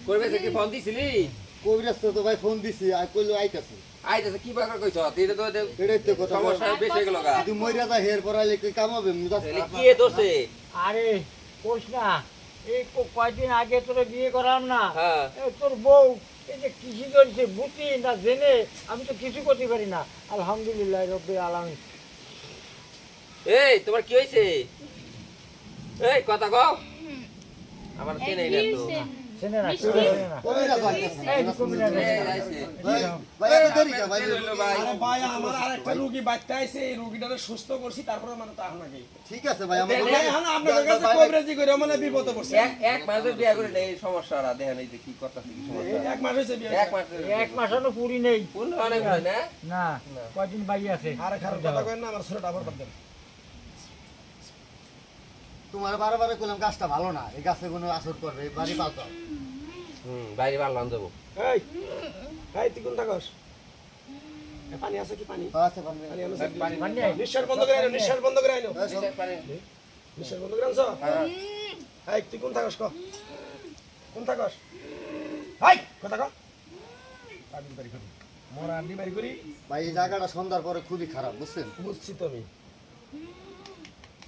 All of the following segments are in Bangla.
করবে কি ফোন দিছিলি কবিরাজ তো ভাই ফোন দিছি আর কইলো আইতাছে আইতাছে কি বাকর কইছ এটা তো এটাই তো কথা সমস্যা বেশি হয়ে গেল গা যদি মইরা যা হের পড়াইলে কি কাম হবে কি এ দোষে আরে কোস না এই কয়দিন আগে তোর বিয়ে করাম না হ্যাঁ তোর বউ এই যে কৃষি করছে বুঝি না জেনে আমি তো কিছু করতে পারি না আলহামদুলিল্লাহ রব্বিল আলামিন। এই তোমার কি হইছে এই কথা কও আমার চেনে না তো চেনে না কবিরাজ আইতাছে এই কবিরাজ ভাই এত দেরি কা ভাই আরে ভাই আমার আরেকটা রোগী বাচ্চা আইছে এই রোগীটারে সুস্থ করছি তারপরে মানে তা এখন নাকি ঠিক আছে ভাই আমার এখন আপনাদের কাছে কবরেজি করে মানে বিপদে পড়ছে এক মাসের বিয়া করে নেই সমস্যাটা দেখেন এই যে কি করতেছে কি সমস্যা এক মাস হইছে বিয়ে এক মাস এক মাসও পুরি নেই ফুল অনেক হয় না না কয়দিন বাকি আছে আরে খারাপ কথা কইন না আমার ছোটটা আবার বাদ দেন তোমার বারবার কইলাম গাছটা ভালো না এই গাছে কোনো আসর করবে বাড়ি পাল্টা বাইরে বাড়লাম যাবো এই এই তুই কোন থাকস পানি আছে কি পানি আছে পানি পানি আছে পানি নিঃশ্বাস বন্ধ করে আইনো নিঃশ্বাস বন্ধ করে আইনো পানি নিঃশ্বাস বন্ধ করে আনছো এই তুই কোন থাকস ক কোন থাকস হাই কথা ক পানি বাড়ি করি মোর আন্ডি বাড়ি করি ভাই এই জায়গাটা সন্ধ্যার পরে খুবই খারাপ বুঝছেন বুঝছি তো আমি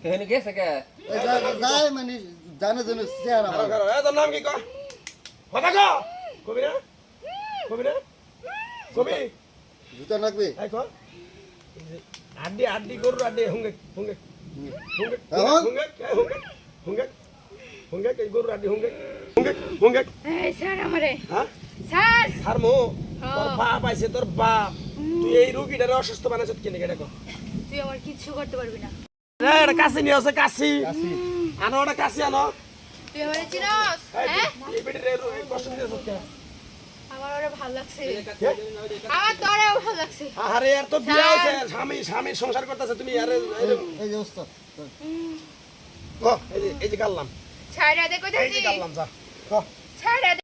এখানে গেছে কে এই জায়গা যায় মানে জানে জানে চেহারা খারো ভালো। খারো এ তোর নাম কি ক কথা ক কবি না কবি না কবি জুতা লাগবে এই ক আড্ডি আড্ডি গরু আড্ডি হুঙ্গে হুঙ্গে হুঙ্গে এখন? হুঙ্গে হুঙ্গে হুঙ্গে হুঙ্গে এই গরু আড্ডি হুঙ্গে হুঙ্গে হুঙ্গে এই স্যার আমারে হ্যাঁ স্যার হারমো তোর বাপ আইছে তোর বাপ তুই এই রুগীটারে অসুস্থ বানাইছত কেন এটা কর তুই আমার কিচ্ছু করতে পারবি না এটা কাশি নিয়ে আসে কাশি আনো ওটা কাশি আনো তুই আমারে চিনস হ্যাঁ এই বেটিরে কষ্ট দিয়েছ কে আমার ওরে ভালো লাগছে আমার তোরেও ভালো লাগছে আরে আর তো বিয়ে হইছে স্বামী সংসার করতেছে তুমি আরে এই যে ওস্তাদ এই যে গাল্লাম ছাইরা দে এই কইতাছি যে গাল্লাম যা